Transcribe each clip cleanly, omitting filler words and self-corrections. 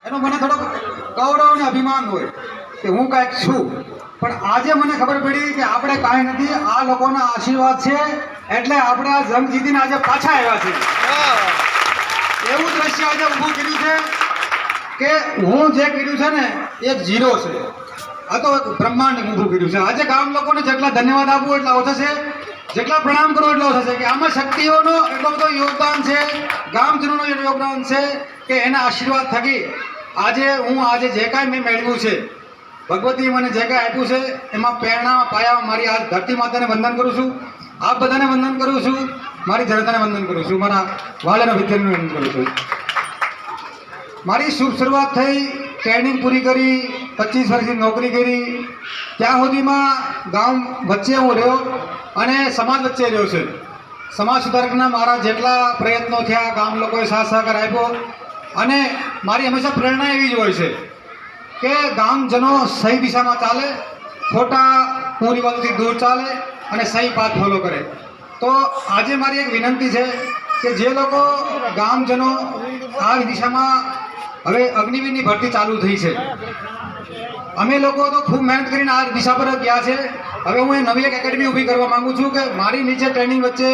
એનો મને થોડોક ગૌરવ અને અભિમાન હોય કે હું કાંઈક છું. પણ આજે મને ખબર પડી કે આપણે કાંઈ નથી, આ લોકોના આશીર્વાદ છે એટલે આપણે આ જંગ જીતીને આજે પાછા આવ્યા છીએ. એવું દ્રશ્ય આજે ઊભું કર્યું છે કે હું જે કર્યું છે ને એ ઝીરો છે. આ તો એક બ્રહ્માંડ ઊભું કર્યું છે. આજે ગામ લોકોને જેટલા ધન્યવાદ આપવું એટલા ઓછા છે, જેટલા પ્રણામ કરો એટલા ઓછા છે. કે આમાં શક્તિઓનો એટલો બધો યોગદાન છે, ગામજનોનું યોગદાન છે કે એના આશીર્વાદ થકી આજે જે કાંઈ મેં મેળવ્યું છે, ભગવતી મને જે કાંઈ આપ્યું છે એમાં પ્રેરણા પાયા મારી આ ધરતી માતાને વંદન કરું છું, આપ બધાને વંદન કરું છું, મારી જનતાને વંદન કરું છું, મારા વાળાના વિદ્યાર્થીને વંદન કરું છું. મારી શુભ શરૂઆત થઈ, ટ્રેનિંગ પૂરી કરી, 25 વર્ષની નોકરી કરી, ત્યાં સુધીમાં ગામ વચ્ચે હું રહ્યો અને સમાજ વચ્ચે રહ્યો છે. સમાજ સુધારકના મારા જેટલા પ્રયત્નો થયા, ગામ લોકોએ સાથ સહકાર આપ્યો અને મારી હંમેશા પ્રેરણા એવી જ હોય છે કે ગામજનો સહી દિશામાં ચાલે, ખોટા કુરિવાજોથી દૂર ચાલે અને સહી પાથ ફોલો કરે. તો આજે મારી એક વિનંતી છે કે જે લોકો ગામજનો આ દિશામાં, હવે અગ્નિવીરની ભરતી ચાલુ થઈ છે, અમે લોકો તો ખૂબ મહેનત કરીને આ દિશા પર ગયા છે. હવે હું એ નવી એક એકેડમી ઊભી કરવા માંગુ છું કે મારી નીચે ટ્રેનિંગ વચ્ચે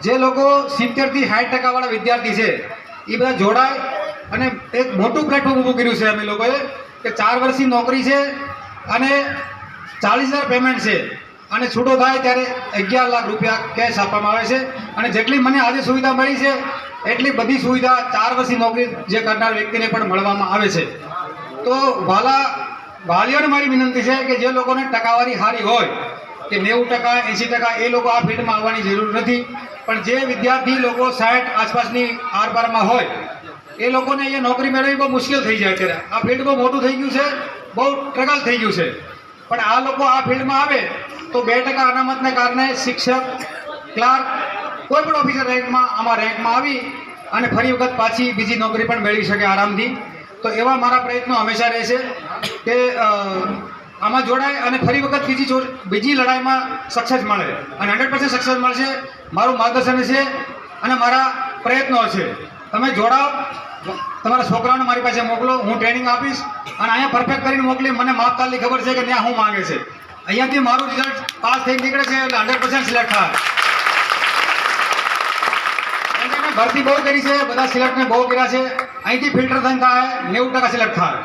જે લોકો 70 થી 60% વાળા વિદ્યાર્થી છે એ બધા જોડાય અને એક મોટું પ્લેટફોર્મ ઊભું કર્યું છે અમે લોકોએ કે 4 વર્ષની નોકરી છે અને 40,000 પેમેન્ટ છે અને છૂટો થાય ત્યારે 11 લાખ રૂપિયા કેશ આપવામાં આવે છે. અને જેટલી મને આજે સુવિધા મળી છે એટલી બધી સુવિધા 4 વર્ષની નોકરી જે કરનાર વ્યક્તિને પણ મળવામાં આવે છે. તો વાલીઓને મારી વિનંતી છે કે જે લોકોને ટકાવારી સારી હોય કે 90%, 80%, એ લોકો આ ફિલ્ડમાં આવવાની જરૂર નથી. પણ જે વિદ્યાર્થી લોકો 60 આસપાસની આરપારમાં હોય એ લોકોને અહીંયા નોકરી મેળવવી બહુ મુશ્કેલ થઈ જાય. અત્યારે આ ફિલ્ડ બહુ મોટું થઈ ગયું છે, બહુ સ્ટ્રગલ થઈ ગયું છે. પણ આ લોકો આ ફિલ્ડમાં આવે તો 2% અનામતને કારણે શિક્ષક, ક્લાર્ક, કોઈ પણ ઓફિસર રેન્કમાં આવી અને ફરી વખત પાછી બીજી નોકરી પણ મેળવી શકે આરામથી. તો એવા મારા પ્રયત્નો હંમેશા રહેશે કે આમાં જોડાય અને ફરી વખત બીજી લડાઈમાં સક્સેસ મળે અને 100% સક્સેસ મળશે. મારું માર્ગદર્શન છે અને મારા પ્રયત્નો છે. તમે જોડાઓ, તમારા છોકરાઓને મારી પાસે મોકલો, હું ટ્રેનિંગ આપીશ અને અહીંયા પરફેક્ટ કરીને મોકલી. મને માપતાલની ખબર છે કે ત્યાં શું માંગે છે. અહીંયાથી મારું રિઝલ્ટ પાસ થઈ નીકળે છે એટલે 100% સિલેક્ટ થાય. ભરતી બહુ કરી છે, બધા સિલેક્ટને બહુ કર્યા છે. અહીંથી ફિલ્ટર થઈને થાય 90% સિલેક્ટ થાય.